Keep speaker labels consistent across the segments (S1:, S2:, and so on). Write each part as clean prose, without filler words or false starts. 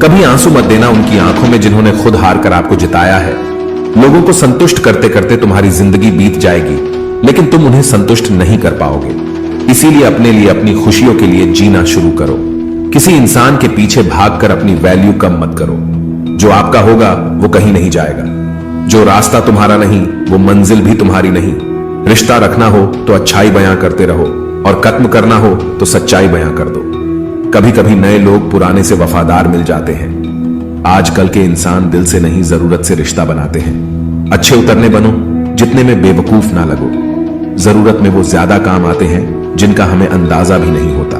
S1: कभी आंसू मत देना उनकी आंखों में जिन्होंने खुद हार कर आपको जिताया है। लोगों को संतुष्ट करते करते तुम्हारी जिंदगी बीत जाएगी, लेकिन तुम उन्हें संतुष्ट नहीं कर पाओगे। इसीलिए अपने लिए, अपनी खुशियों के लिए जीना शुरू करो। किसी इंसान के पीछे भागकर अपनी वैल्यू कम मत करो। जो आपका होगा वो कहीं नहीं जाएगा। जो रास्ता तुम्हारा नहीं वो मंजिल भी तुम्हारी नहीं। रिश्ता रखना हो तो अच्छाई बयां करते रहो, और खत्म करना हो तो सच्चाई बयां कर दो। कभी कभी नए लोग पुराने से वफादार मिल जाते हैं। आजकल के इंसान दिल से नहीं, जरूरत से रिश्ता बनाते हैं। अच्छे उतरने बनो, जितने में बेवकूफ ना लगो। जरूरत में वो ज्यादा काम आते हैं जिनका हमें अंदाजा भी नहीं होता।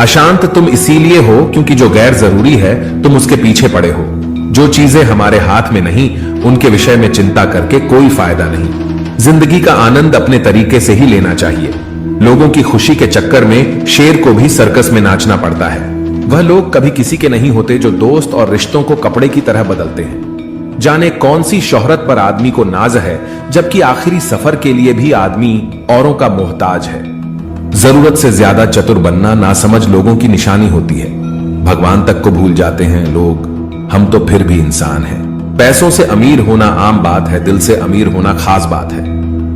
S1: अशांत तुम इसीलिए हो क्योंकि जो गैर जरूरी है तुम उसके पीछे पड़े हो। जो चीजें हमारे हाथ में नहीं उनके विषय में चिंता करके कोई फायदा नहीं। जिंदगी का आनंद अपने तरीके से ही लेना चाहिए। लोगों की खुशी के चक्कर में शेर को भी सर्कस में नाचना पड़ता है। वह लोग कभी किसी के नहीं होते जो दोस्त और रिश्तों को कपड़े की तरह बदलते हैं। जाने कौन सी शोहरत पर आदमी को नाज है, जबकि आखिरी सफर के लिए भी आदमी औरों का मोहताज है। जरूरत से ज्यादा चतुर बनना नासमझ लोगों की निशानी होती है। भगवान तक को भूल जाते हैं लोग, हम तो फिर भी इंसान हैं। पैसों से अमीर होना आम बात है, दिल से अमीर होना खास बात है।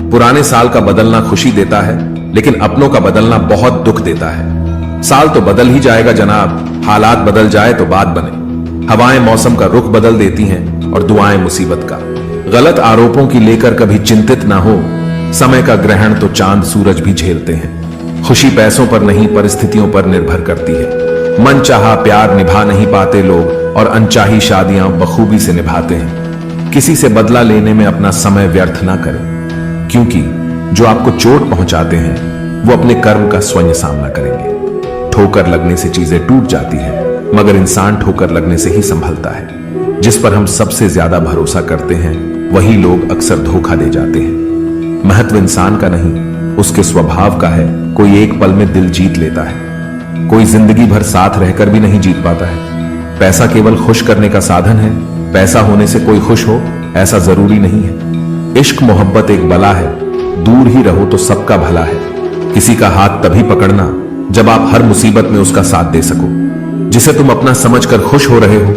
S1: पुराने साल का बदलना खुशी देता है, लेकिन अपनों का बदलना बहुत दुख देता है। साल तो बदल ही जाएगा जनाब, हालात बदल जाए तो बात बने। हवाएं मौसम का रुख बदल देती हैं और दुआएं मुसीबत का। गलत आरोपों की लेकर कभी चिंतित ना हो, समय का ग्रहण तो चांद सूरज भी झेलते हैं। खुशी पैसों पर नहीं परिस्थितियों पर निर्भर करती है। मन चाहा प्यार निभा नहीं पाते लोग, और अनचाही शादियां बखूबी से निभाते हैं। किसी से बदला लेने में अपना समय व्यर्थ ना करें, क्योंकि जो आपको चोट पहुंचाते हैं वो अपने कर्म का स्वयं सामना करेंगे। ठोकर लगने से चीजें टूट जाती हैं, मगर इंसान ठोकर लगने से ही संभलता है। जिस पर हम सबसे ज्यादा भरोसा करते हैं वही लोग अक्सर धोखा दे जाते हैं। महत्व इंसान का नहीं, उसके स्वभाव का है। कोई एक पल में दिल जीत लेता है, कोई जिंदगी भर साथ रहकर भी नहीं जीत पाता है। पैसा केवल खुश करने का साधन है। पैसा होने से कोई खुश हो ऐसा जरूरी नहीं है। इश्क मोहब्बत एक बला है, दूर ही रहो तो सबका भला है। किसी का हाथ तभी पकड़ना जब आप हर मुसीबत में उसका साथ दे सको। जिसे तुम अपना समझकर खुश हो रहे हो,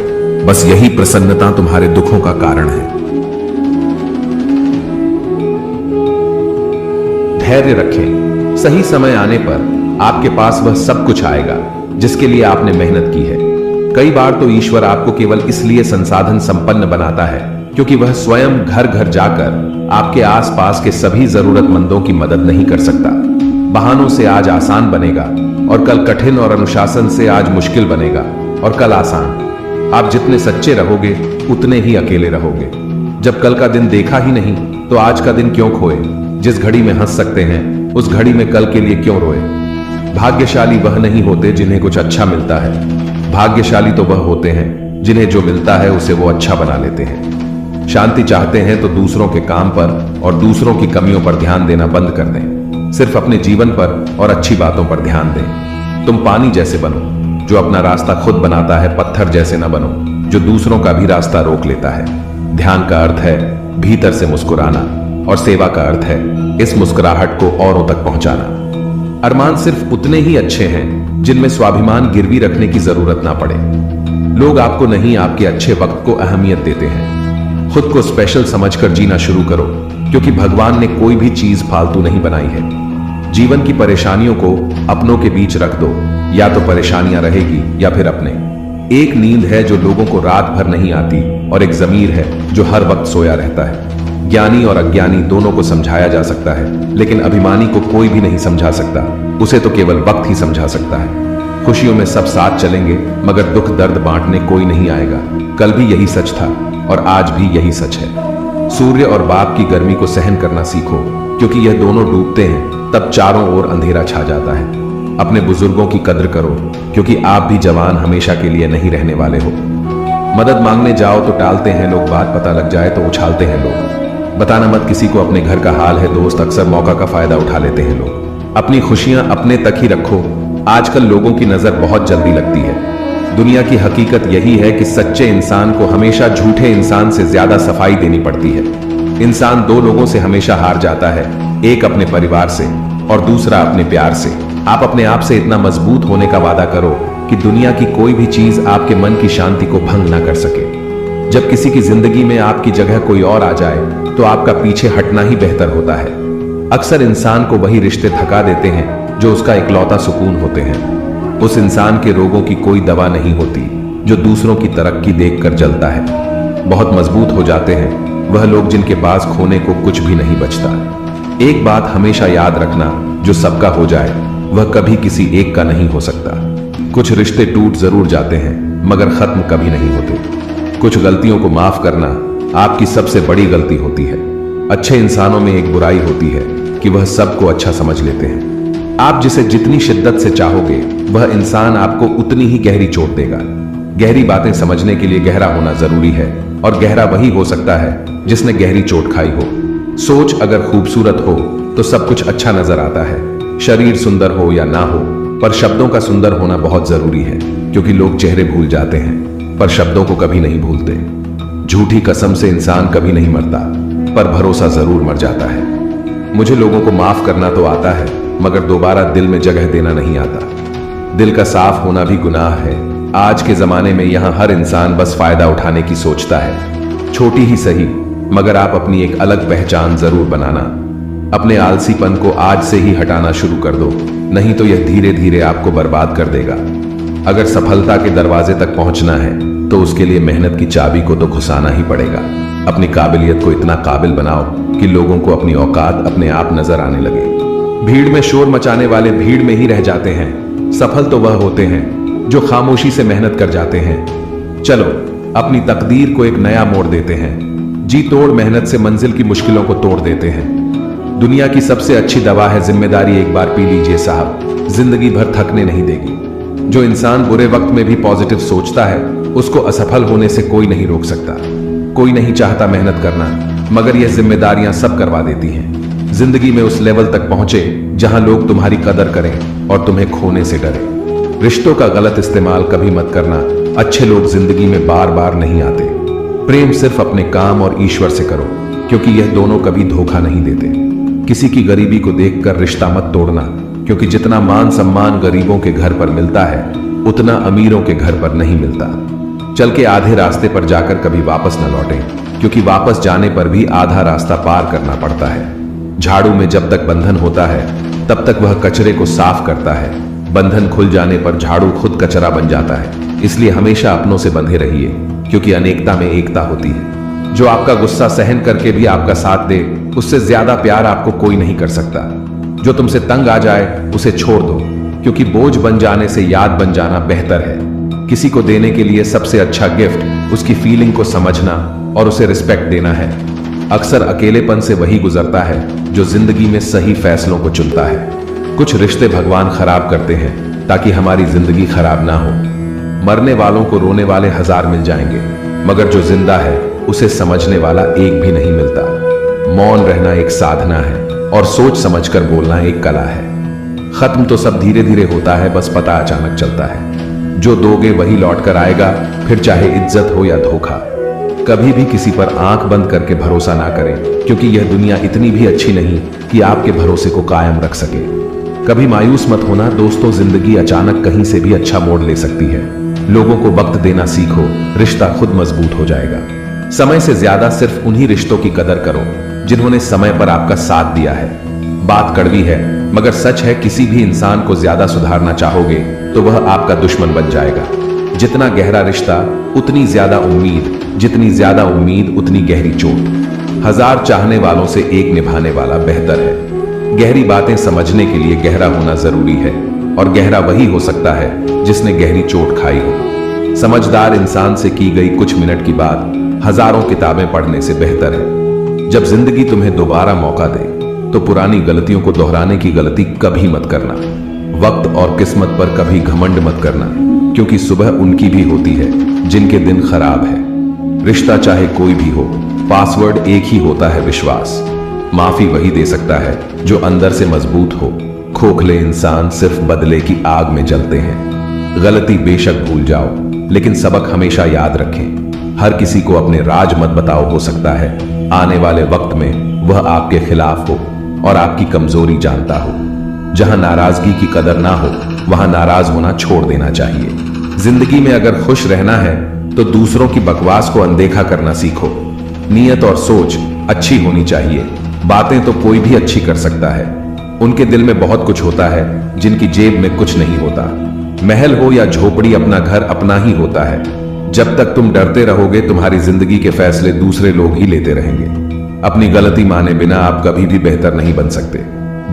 S1: बस यही प्रसन्नता तुम्हारे दुखों का कारण है। धैर्य रखें, सही समय आने पर आपके पास वह सब कुछ आएगा जिसके लिए आपने मेहनत की है। कई बार तो ईश्वर आपको केवल इसलिए संसाधन संपन्न बनाता है क्योंकि वह स्वयं घर घर जाकर आपके आसपास के सभी जरूरतमंदों की मदद नहीं कर सकता। बहानों से आज आसान बनेगा और कल कठिन, और अनुशासन से आज मुश्किल बनेगा और कल आसान। आप जितने सच्चे रहोगे उतने ही अकेले रहोगे। जब कल का दिन देखा ही नहीं तो आज का दिन क्यों खोए। जिस घड़ी में हंस सकते हैं उस घड़ी में कल के लिए क्यों रोए। भाग्यशाली वह नहीं होते जिन्हें कुछ अच्छा मिलता है, भाग्यशाली तो वह होते हैं जिन्हें जो मिलता है उसे वो अच्छा बना लेते हैं। शांति चाहते हैं तो दूसरों के काम पर और दूसरों की कमियों पर ध्यान देना बंद कर दें। सिर्फ अपने जीवन पर और अच्छी बातों पर ध्यान दें। तुम पानी जैसे बनो जो अपना रास्ता खुद बनाता है, पत्थर जैसे न बनो जो दूसरों का भी रास्ता रोक लेता है। ध्यान का अर्थ है भीतर से मुस्कुराना, और सेवा का अर्थ है इस मुस्कुराहट को औरों तक पहुंचाना। अरमान सिर्फ उतने ही अच्छे हैं जिनमें स्वाभिमान गिरवी रखने की जरूरत ना पड़े। लोग आपको नहीं, आपके अच्छे वक्त को अहमियत देते हैं। खुद को स्पेशल समझकर जीना शुरू करो, क्योंकि भगवान ने कोई भी चीज फालतू नहीं बनाई है। जीवन की परेशानियों को अपनों के बीच रख दो, या तो परेशानियां रहेगी या फिर अपने। एक नींद है जो लोगों को रात भर नहीं आती, और एक जमीर है जो हर वक्त सोया रहता है। ज्ञानी और अज्ञानी दोनों को समझाया जा सकता है, लेकिन अभिमानी को कोई भी नहीं समझा सकता। उसे तो केवल वक्त ही समझा सकता है। खुशियों में सब साथ चलेंगे, मगर दुख दर्द बांटने कोई नहीं आएगा। कल भी यही सच था और आज भी यही सच है। सूर्य और बाप की गर्मी को सहन करना सीखो, क्योंकि यह दोनों डूबते हैं तब चारों ओर अंधेरा छा जाता है। अपने बुजुर्गों की कद्र करो, क्योंकि आप भी जवान हमेशा के लिए नहीं रहने वाले हो। मदद मांगने जाओ तो टालते हैं लोग, बात पता लग जाए तो उछालते हैं लोग। बताना मत किसी को अपने घर का हाल है दोस्त, अक्सर मौका का फायदा उठा लेते हैं लोग। अपनी खुशियां अपने तक ही रखो। आजकल लोगों की नजर बहुत जल्दी लगती है। दुनिया की हकीकत यही है कि सच्चे इंसान को हमेशा झूठे इंसान से ज्यादा सफाई देनी पड़ती है। इंसान दो लोगों से हमेशा हार जाता है, एक अपने परिवार से और दूसरा अपने प्यार से। आप अपने आप से इतना मजबूत होने का वादा करो कि दुनिया की कोई भी चीज आपके मन की शांति को भंग ना कर सके। जब किसी की जिंदगी में आपकी जगह कोई और आ जाए तो आपका पीछे हटना ही बेहतर होता है। अक्सर इंसान को वही रिश्ते थका देते हैं जो उसका इकलौता सुकून होते हैं। उस इंसान के रोगों की कोई दवा नहीं होती जो दूसरों की तरक्की देखकर जलता है। बहुत मजबूत हो जाते हैं वह लोग जिनके पास खोने को कुछ भी नहीं बचता। एक बात हमेशा याद रखना, जो सबका हो जाए वह कभी किसी एक का नहीं हो सकता। कुछ रिश्ते टूट जरूर जाते हैं मगर खत्म कभी नहीं होते। कुछ गलतियों को माफ करना आपकी सबसे बड़ी गलती होती है। अच्छे इंसानों में एक बुराई होती है कि वह सबको अच्छा समझ लेते हैं। आप जिसे जितनी शिद्दत से चाहोगे वह इंसान आपको उतनी ही गहरी चोट देगा। गहरी बातें समझने के लिए गहरा होना जरूरी है और गहरा वही हो सकता है जिसने गहरी चोट खाई हो। सोच अगर खूबसूरत हो तो सब कुछ अच्छा नजर आता है। शरीर सुंदर हो या ना हो, पर शब्दों का सुंदर होना बहुत जरूरी है, क्योंकि लोग चेहरे भूल जाते हैं पर शब्दों को कभी नहीं भूलते। झूठी कसम से इंसान कभी नहीं मरता, पर भरोसा जरूर मर जाता है। मुझे लोगों को माफ करना तो आता है मगर दोबारा दिल में जगह देना नहीं आता। दिल का साफ होना भी गुनाह है। आज के जमाने में यहां हर इंसान बस फायदा उठाने की सोचता है। छोटी ही सही मगर आप अपनी एक अलग पहचान जरूर बनाना। अपने आलसीपन को आज से ही हटाना शुरू कर दो, नहीं तो यह धीरे धीरे आपको बर्बाद कर देगा। अगर सफलता के दरवाजे तक पहुंचना है तो उसके लिए मेहनत की चाबी को तो घुसाना ही पड़ेगा। अपनी काबिलियत को इतना काबिल बनाओ कि लोगों को अपनी औकात अपने आप नजर आने लगे। भीड़ में शोर मचाने वाले भीड़ में ही रह जाते हैं। सफल तो वह होते हैं जो खामोशी से मेहनत कर जाते हैं। चलो अपनी तकदीर को एक नया मोड़ देते हैं। जी तोड़ मेहनत से मंजिल की मुश्किलों को तोड़ देते हैं। दुनिया की सबसे अच्छी दवा है जिम्मेदारी। एक बार पी लीजिए साहब, जिंदगी भर थकने नहीं देगी। जो इंसान बुरे वक्त में भी पॉजिटिव सोचता है उसको असफल होने से कोई नहीं रोक सकता। कोई नहीं चाहता मेहनत करना, मगर यह जिम्मेदारियां सब करवा देती हैं। जिंदगी में उस लेवल तक पहुंचे जहां लोग तुम्हारी कदर करें और तुम्हें खोने से डरे। रिश्तों का गलत इस्तेमाल कभी मत करना। अच्छे लोग जिंदगी में बार बार नहीं आते। प्रेम सिर्फ अपने काम और ईश्वर से करो, क्योंकि यह दोनों कभी धोखा नहीं देते। किसी की गरीबी को देखकर रिश्ता मत तोड़ना, क्योंकि जितना मान सम्मान गरीबों के घर पर मिलता है उतना अमीरों के घर पर नहीं मिलता। चल के आधे रास्ते पर जाकर कभी वापस न लौटें, क्योंकि वापस जाने पर भी आधा रास्ता पार करना पड़ता है। झाड़ू में जब तक बंधन होता है तब तक वह कचरे को साफ करता है। बंधन खुल जाने पर झाड़ू खुद कचरा बन जाता है। इसलिए हमेशा अपनों से बंधे रहिए, क्योंकि अनेकता में एकता होती है। जो आपका गुस्सा सहन करके भी आपका साथ दे, उससे ज्यादा प्यार आपको कोई नहीं कर सकता। जो तुमसे तंग आ जाए उसे छोड़ दो, क्योंकि बोझ बन जाने से याद बन जाना बेहतर है। किसी को देने के लिए सबसे अच्छा गिफ्ट उसकी फीलिंग को समझना और उसे रिस्पेक्ट देना है। अक्सर अकेलेपन से वही गुजरता है जो जिंदगी में सही फैसलों को चुनता है। कुछ रिश्ते भगवान खराब करते हैं ताकि हमारी जिंदगी खराब ना हो। मरने वालों को रोने वाले हजार मिल जाएंगे, मगर जो जिंदा है उसे समझने वाला एक भी नहीं मिलता। मौन रहना एक साधना है और सोच समझकर बोलना एक कला है। खत्म तो सब धीरे धीरे होता है, बस पता अचानक चलता है। जो दोगे वही लौट कर आएगा, फिर चाहे इज्जत हो या धोखा। कभी भी किसी पर आंख बंद करके भरोसा ना करें, क्योंकि यह दुनिया इतनी भी अच्छी नहीं कि आपके भरोसे को कायम रख सके। कभी मायूस मत होना दोस्तों, जिंदगी अचानक कहीं से भी अच्छा मोड़ ले सकती है। लोगों को वक्त देना सीखो, रिश्ता खुद मजबूत हो जाएगा। समय से ज्यादा सिर्फ उन्हीं रिश्तों की कदर करो जिन्होंने समय पर आपका साथ दिया है। बात कड़वी है मगर सच है, किसी भी इंसान को ज्यादा सुधारना चाहोगे तो वह आपका दुश्मन बन जाएगा। जितना गहरा रिश्ता उतनी ज्यादा उम्मीद, जितनी ज्यादा उम्मीद उतनी गहरी चोट। हजार चाहने वालों से एक निभाने वाला बेहतर है। गहरी बातें समझने के लिए गहरा होना जरूरी है, और गहरा वही हो सकता है जिसने गहरी चोट खाई हो। समझदार इंसान से की गई कुछ मिनट की बात हजारों किताबें पढ़ने से बेहतर है। जब जिंदगी तुम्हें दोबारा मौका दे तो पुरानी गलतियों को दोहराने की गलती कभी मत करना। वक्त और किस्मत पर कभी घमंड मत करना, क्योंकि सुबह उनकी भी होती है जिनके दिन खराब है। रिश्ता चाहे कोई भी हो, पासवर्ड एक ही होता है, विश्वास। माफी वही दे सकता है जो अंदर से मजबूत हो। खोखले इंसान सिर्फ बदले की आग में जलते हैं। गलती बेशक भूल जाओ, लेकिन सबक हमेशा याद रखें। हर किसी को अपने राज मत बताओ, हो सकता है आने वाले वक्त में वह आपके खिलाफ हो और आपकी कमजोरी जानता हो। जहां नाराजगी की कदर ना हो वहां नाराज होना छोड़ देना चाहिए। जिंदगी में अगर खुश रहना है तो दूसरों की बकवास को अनदेखा करना सीखो। नीयत और सोच अच्छी होनी चाहिए। बातें तो कोई भी अच्छी कर सकता है। उनके दिल में बहुत कुछ होता है जिनकी जेब में कुछ नहीं होता। महल हो या झोपड़ी, अपना घर अपना ही होता है। जब तक तुम डरते रहोगे तुम्हारी जिंदगी के फैसले दूसरे लोग ही लेते रहेंगे। अपनी गलती माने बिना आप कभी भी बेहतर नहीं बन सकते।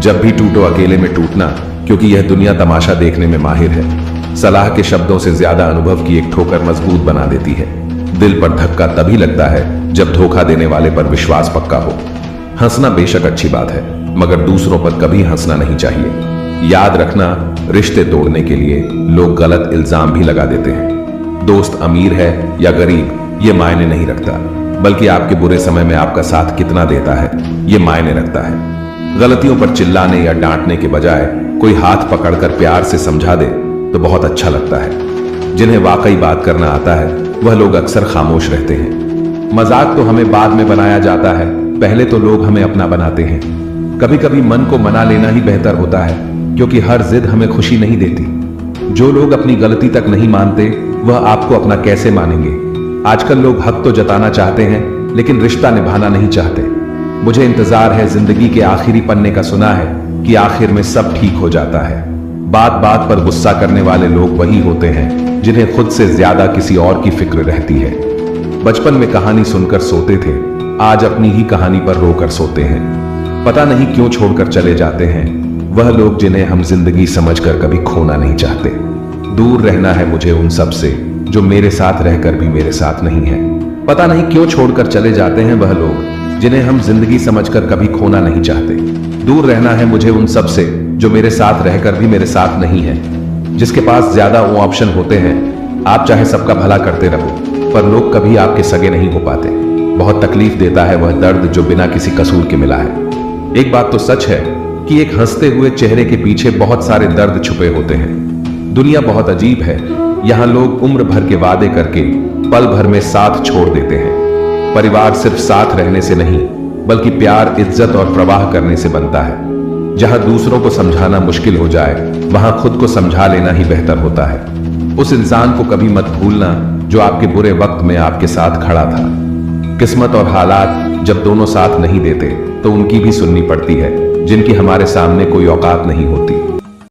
S1: जब भी टूटो अकेले में टूटना, क्योंकि यह दुनिया तमाशा देखने में माहिर है। सलाह के शब्दों से ज्यादा अनुभव की एक ठोकर मजबूत बना देती है। दिल पर धक्का तभी लगता है जब धोखा देने वाले पर विश्वास पक्का हो। हंसना बेशक अच्छी बात है, मगर दूसरों पर कभी हंसना नहीं चाहिए। याद रखना, रिश्ते तोड़ने के लिए लोग गलत इल्जाम भी लगा देते हैं। दोस्त अमीर है या गरीब ये मायने नहीं रखता, बल्कि आपके बुरे समय में आपका साथ कितना देता है ये मायने रखता है। गलतियों पर चिल्लाने या डांटने के बजाय कोई हाथ पकड़कर प्यार से समझा दे तो बहुत अच्छा लगता है। जिन्हें वाकई बात करना आता है वह लोग अक्सर खामोश रहते हैं। मजाक तो हमें बाद में बनाया जाता है, पहले तो लोग हमें अपना बनाते हैं। कभी कभी मन को मना लेना ही बेहतर होता है, क्योंकि हर जिद हमें खुशी नहीं देती। जो लोग अपनी गलती तक नहीं मानते वह आपको अपना कैसे मानेंगे। आजकल लोग हक तो जताना चाहते हैं लेकिन रिश्ता निभाना नहीं चाहते। मुझे इंतजार है जिंदगी के आखिरी पन्ने का, सुना है कि आखिर में सब ठीक हो जाता है। बात बात पर गुस्सा करने वाले लोग वही होते हैं जिन्हें खुद से ज्यादा किसी और की फिक्र रहती है। बचपन में कहानी सुनकर सोते थे, आज अपनी ही कहानी पर रोकर सोते हैं। पता नहीं क्यों छोड़कर चले जाते हैं वह लोग जिन्हें हम जिंदगी समझकर कभी खोना नहीं चाहते। दूर रहना है मुझे उन सब से जो मेरे साथ रहकर भी मेरे साथ नहीं है। पता नहीं क्यों छोड़कर चले जाते हैं वह लोग जिन्हें हम जिंदगी समझकर कभी खोना नहीं चाहते। दूर रहना है मुझे उन सब से जो मेरे साथ रहकर भी मेरे साथ नहीं है। जिसके पास ज्यादा वो ऑप्शन होते हैं, आप चाहे सबका भला करते रहो पर लोग कभी आपके सगे नहीं हो पाते। बहुत तकलीफ देता है वह दर्द जो बिना किसी कसूर के मिला है। एक बात तो सच है कि एक हंसते हुए चेहरे के पीछे बहुत सारे दर्द छुपे होते हैं। दुनिया बहुत अजीब है, यहाँ लोग उम्र भर के वादे करके पल भर में साथ छोड़ देते हैं। परिवार सिर्फ साथ रहने से नहीं बल्कि प्यार, इज्जत और प्रवाह करने से बनता है। जहां दूसरों को समझाना मुश्किल हो जाए वहां खुद को समझा लेना ही बेहतर होता है। उस इंसान को कभी मत भूलना जो आपके बुरे वक्त में आपके साथ खड़ा था। किस्मत और हालात जब दोनों साथ नहीं देते तो उनकी भी सुननी पड़ती है, जिनकी हमारे सामने कोई औकात नहीं होती।